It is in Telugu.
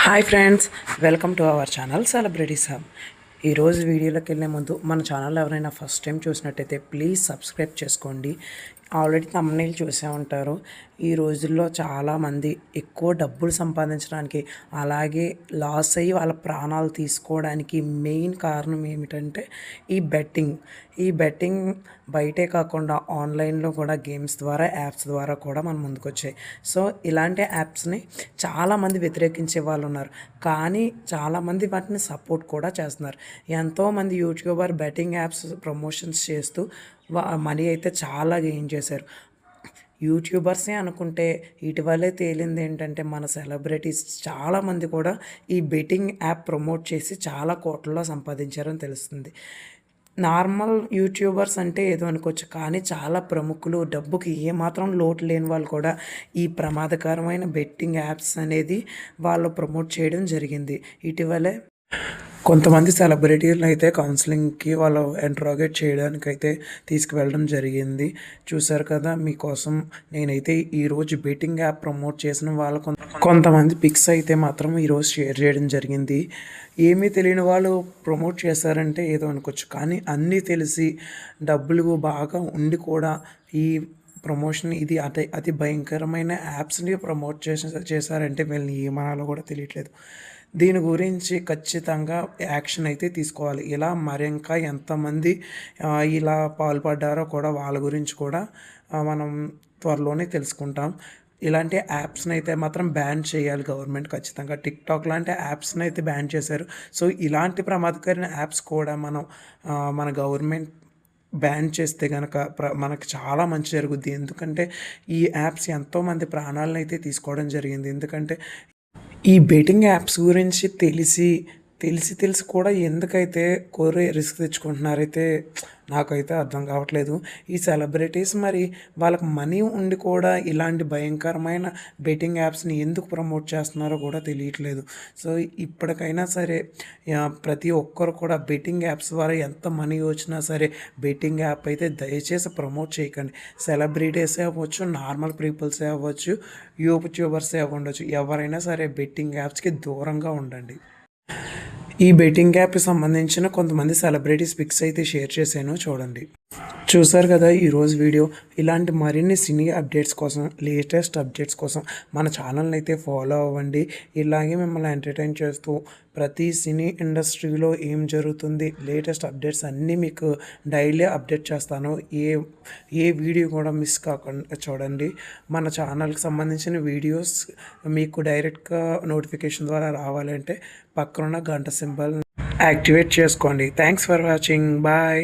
Hi friends, welcome to our channel celebrities hub. ఈరోజు వీడియోలోకి వెళ్ళే ముందు మన ఛానల్ ఎవరైనా ఫస్ట్ టైం చూసినట్టయితే ప్లీజ్ సబ్స్క్రైబ్ చేసుకోండి. ఆల్రెడీ thumbnail చూసే ఉంటారు. ఈ రోజుల్లో చాలామంది ఎక్కువ డబ్బులు సంపాదించడానికి, అలాగే లాస్ అయ్యి వాళ్ళ ప్రాణాలు తీసుకోవడానికి మెయిన్ కారణం ఏమిటంటే ఈ బెట్టింగ్ బయటే కాకుండా ఆన్లైన్లో కూడా గేమ్స్ ద్వారా, యాప్స్ ద్వారా కూడా మన ముందుకొచ్చాయి. సో ఇలాంటి యాప్స్ని చాలామంది వ్యతిరేకించే వాళ్ళు ఉన్నారు, కానీ చాలామంది వాటిని సపోర్ట్ కూడా చేస్తున్నారు. ఎంతోమంది యూట్యూబర్ బెట్టింగ్ యాప్స్ ప్రమోషన్స్ చేస్తూ మనీ అయితే చాలా గెయిన్ చేశారు. యూట్యూబర్సే అనుకుంటే ఇటీవలే తేలింది ఏంటంటే మన సెలబ్రిటీస్ చాలామంది కూడా ఈ బెట్టింగ్ యాప్ ప్రమోట్ చేసి చాలా కోట్లలో సంపాదించారని తెలుస్తుంది. నార్మల్ యూట్యూబర్స్ అంటే ఏదో అనుకోవచ్చు, కానీ చాలా ప్రముఖులు, డబ్బుకి ఏమాత్రం లోటు లేని వాళ్ళు కూడా ఈ ప్రమాదకరమైన బెట్టింగ్ యాప్స్ అనేది వాళ్ళు ప్రమోట్ చేయడం జరిగింది. ఇటీవలే కొంతమంది సెలబ్రిటీలను అయితే కౌన్సిలింగ్కి వాళ్ళు ఇంట్రాగేట్ చేయడానికైతే తీసుకువెళ్ళడం జరిగింది. చూశారు కదా, మీకోసం నేనైతే ఈరోజు బెట్టింగ్ యాప్ ప్రమోట్ చేసిన వాళ్ళ కొంతమంది పిక్స్ అయితే మాత్రం ఈరోజు షేర్ చేయడం జరిగింది. ఏమీ తెలియని వాళ్ళు ప్రమోట్ చేశారంటే ఏదో అనుకోవచ్చు, కానీ అన్నీ తెలిసి డబ్బులు బాగా ఉండి కూడా ఈ ప్రమోషన్ ఇది అతి భయంకరమైన యాప్స్ని ప్రమోట్ చేశారంటే వీళ్ళని ఏమనాలో కూడా తెలియట్లేదు. దీని గురించి ఖచ్చితంగా యాక్షన్ అయితే తీసుకోవాలి. ఇలా మరింకా ఎంతమంది ఇలా పాల్పడ్డారో కూడా వాళ్ళ గురించి కూడా మనం త్వరలోనే తెలుసుకుంటాం. ఇలాంటి యాప్స్ని అయితే మాత్రం బ్యాన్ చేయాలి గవర్నమెంట్ ఖచ్చితంగా. టిక్టాక్ లాంటి యాప్స్ని అయితే బ్యాన్ చేశారు. సో ఇలాంటి ప్రమాదకరమైన యాప్స్ కూడా మన గవర్నమెంట్ బ్యాన్ చేస్తే కనుక మనకు చాలా మంచి జరుగుద్ది. ఎందుకంటే ఈ యాప్స్ ఎంతోమంది ప్రాణాలను అయితే తీసుకోవడం జరిగింది. ఎందుకంటే ఈ బెట్టింగ్ యాప్స్ గురించి తెలిసి కూడా ఎందుకైతే రిస్క్ తెచ్చుకుంటున్నారైతే నాకైతే అర్థం కావట్లేదు. ఈ సెలబ్రిటీస్ మరి వాళ్ళకి మనీ ఉండి కూడా ఇలాంటి భయంకరమైన బెట్టింగ్ యాప్స్ని ఎందుకు ప్రమోట్ చేస్తున్నారో కూడా తెలియట్లేదు. సో ఇప్పటికైనా సరే ప్రతి ఒక్కరు కూడా బెట్టింగ్ యాప్స్ ద్వారా ఎంత మనీ వచ్చినా సరే బెట్టింగ్ యాప్ అయితే దయచేసి ప్రమోట్ చేయకండి. సెలబ్రిటీసే అవ్వచ్చు, నార్మల్ పీపుల్సే అవ్వచ్చు, యూట్యూబర్సే ఉండొచ్చు, ఎవరైనా సరే బెట్టింగ్ యాప్స్కి దూరంగా ఉండండి. ఈ బెట్టింగ్ యాప్కి సంబంధించిన కొంతమంది సెలబ్రిటీస్ పిక్స్ అయితే షేర్ చేశాను, చూడండి. చూసారు కదా ఈరోజు వీడియో. ఇలాంటి మరిన్ని సినీ అప్డేట్స్ కోసం, లేటెస్ట్ అప్డేట్స్ కోసం మన ఛానల్ని అయితే ఫాలో అవ్వండి. ఇలాగే మిమ్మల్ని ఎంటర్టైన్ చేస్తూ ప్రతి సినీ ఇండస్ట్రీలో ఏం జరుగుతుంది, లేటెస్ట్ అప్డేట్స్ అన్నీ మీకు డైలీ అప్డేట్ చేస్తాను. ఏ వీడియో కూడా మిస్ కాకుండా చూడండి. మన ఛానల్కి సంబంధించిన వీడియోస్ మీకు డైరెక్ట్గా నోటిఫికేషన్ ద్వారా రావాలంటే పక్కనున్న గంట సింబల్ యాక్టివేట్ చేసుకోండి. Thanks for watching. బాయ్.